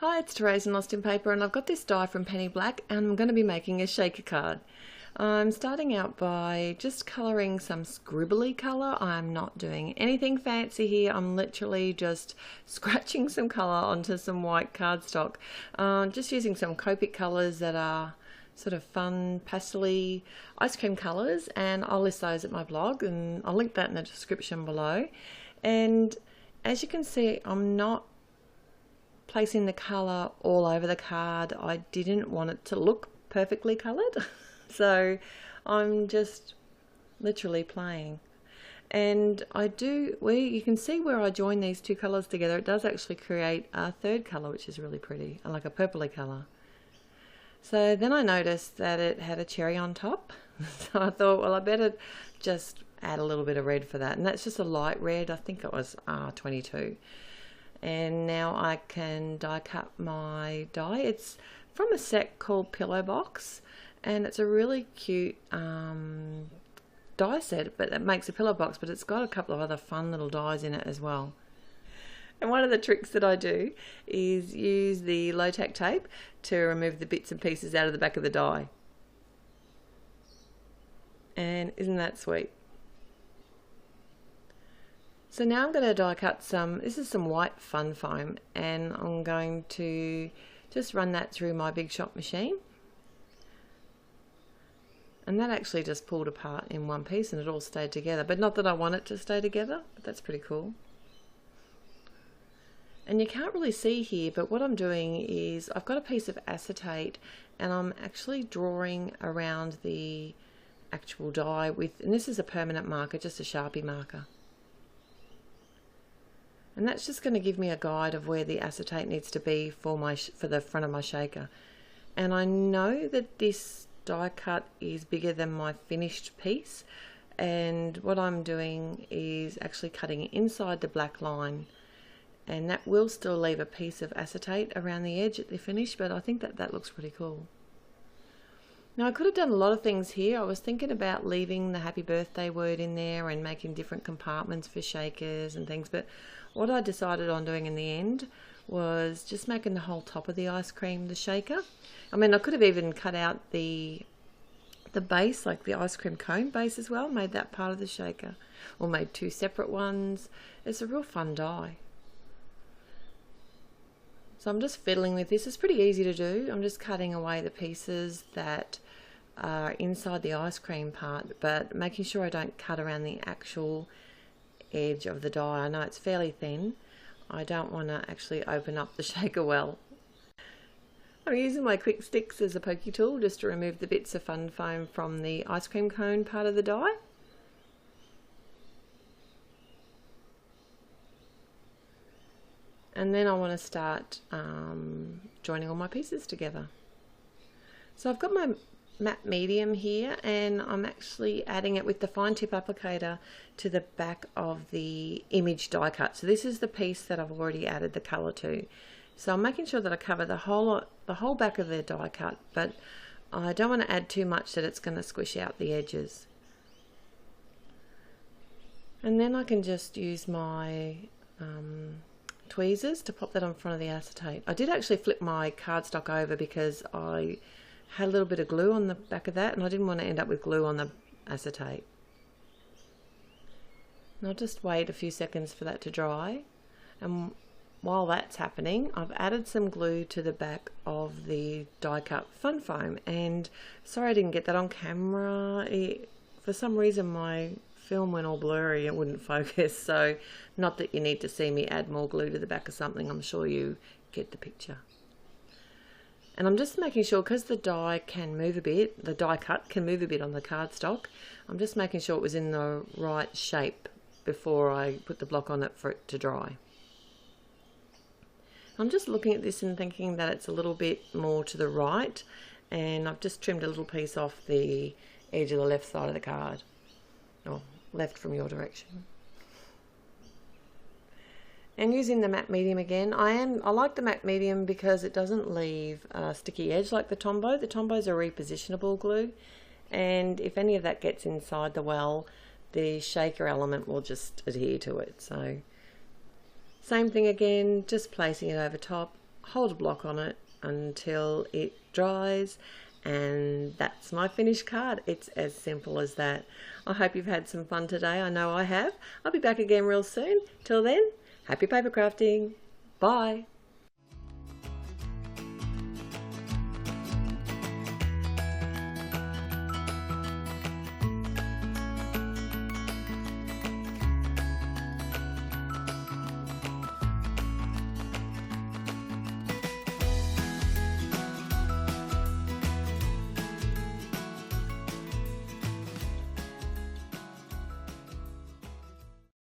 Hi, it's Therese in Lostinpaper, and I've got this die from Penny Black and I'm going to be making a shaker card. I'm starting out by just colouring some scribbly colour. I'm not doing anything fancy here. I'm literally just scratching some colour onto some white cardstock. Just using some Copic colours that are sort of fun pastel-y ice cream colours, and I'll list those at my blog and I'll link that in the description below. And as you can see, I'm not placing the colour all over the card. I didn't want it to look perfectly coloured. So I'm just literally playing. And you can see where I join these two colours together, it does actually create a third colour, which is really pretty, like a purpley colour. So then I noticed that it had a cherry on top. So I thought, well, I better just add a little bit of red for that. And that's just a light red. I think it was R22. And now I can die cut my die. It's from a set called Pillow Box, and it's a really cute die set, but it makes a pillow box, but it's got a couple of other fun little dies in it as well. And one of the tricks that I do is use the low-tack tape to remove the bits and pieces out of the back of the die. And isn't that sweet? So now I'm going to die cut this is some white fun foam, and I'm going to just run that through my Big Shot machine. And that actually just pulled apart in one piece and it all stayed together. But not that I want it to stay together, but that's pretty cool. And you can't really see here, but what I'm doing is I've got a piece of acetate and I'm actually drawing around the actual die and this is a permanent marker, just a Sharpie marker. And that's just going to give me a guide of where the acetate needs to be for the front of my shaker. And I know that this die cut is bigger than my finished piece, and what I'm doing is actually cutting inside the black line, and that will still leave a piece of acetate around the edge at the finish, but I think that looks pretty cool. Now I could have done a lot of things here. I was thinking about leaving the happy birthday word in there and making different compartments for shakers and things, but what I decided on doing in the end was just making the whole top of the ice cream the shaker. I mean, I could have even cut out the base, like the ice cream cone base as well, made that part of the shaker, or made two separate ones. It's a real fun die. So I'm just fiddling with this. It's pretty easy to do. I'm just cutting away the pieces that are inside the ice cream part, but making sure I don't cut around the actual edge of the die. I know it's fairly thin. I don't want to actually open up the shaker well. I'm using my quick sticks as a pokey tool just to remove the bits of fun foam from the ice cream cone part of the die. And then I want to start joining all my pieces together. So I've got my matte medium here, and I'm actually adding it with the fine tip applicator to the back of the image die cut. So this is the piece that I've already added the colour to. So I'm making sure that I cover the whole back of the die cut, but I don't want to add too much that it's going to squish out the edges. And then I can just use my tweezers to pop that on front of the acetate. I did actually flip my cardstock over because I had a little bit of glue on the back of that and I didn't want to end up with glue on the acetate. And I'll just wait a few seconds for that to dry, and while that's happening I've added some glue to the back of the die cut fun foam. And sorry I didn't get that on camera, for some reason my film went all blurry, it wouldn't focus. So not that you need to see me add more glue to the back of something, I'm sure you get the picture. And I'm just making sure, because the die can move a bit, the die cut can move a bit on the cardstock, I'm just making sure it was in the right shape before I put the block on it for it to dry. I'm just looking at this and thinking that it's a little bit more to the right, and I've just trimmed a little piece off the edge of the left side of the card, or left from your direction. And using the matte medium again, I like the matte medium because it doesn't leave a sticky edge like the Tombow. The Tombows are repositionable glue, and if any of that gets inside the well, the shaker element will just adhere to it. So same thing again, just placing it over top, hold a block on it until it dries, and that's my finished card. It's as simple as that. I hope you've had some fun today. I know I have. I'll be back again real soon. Till then, happy paper crafting. Bye.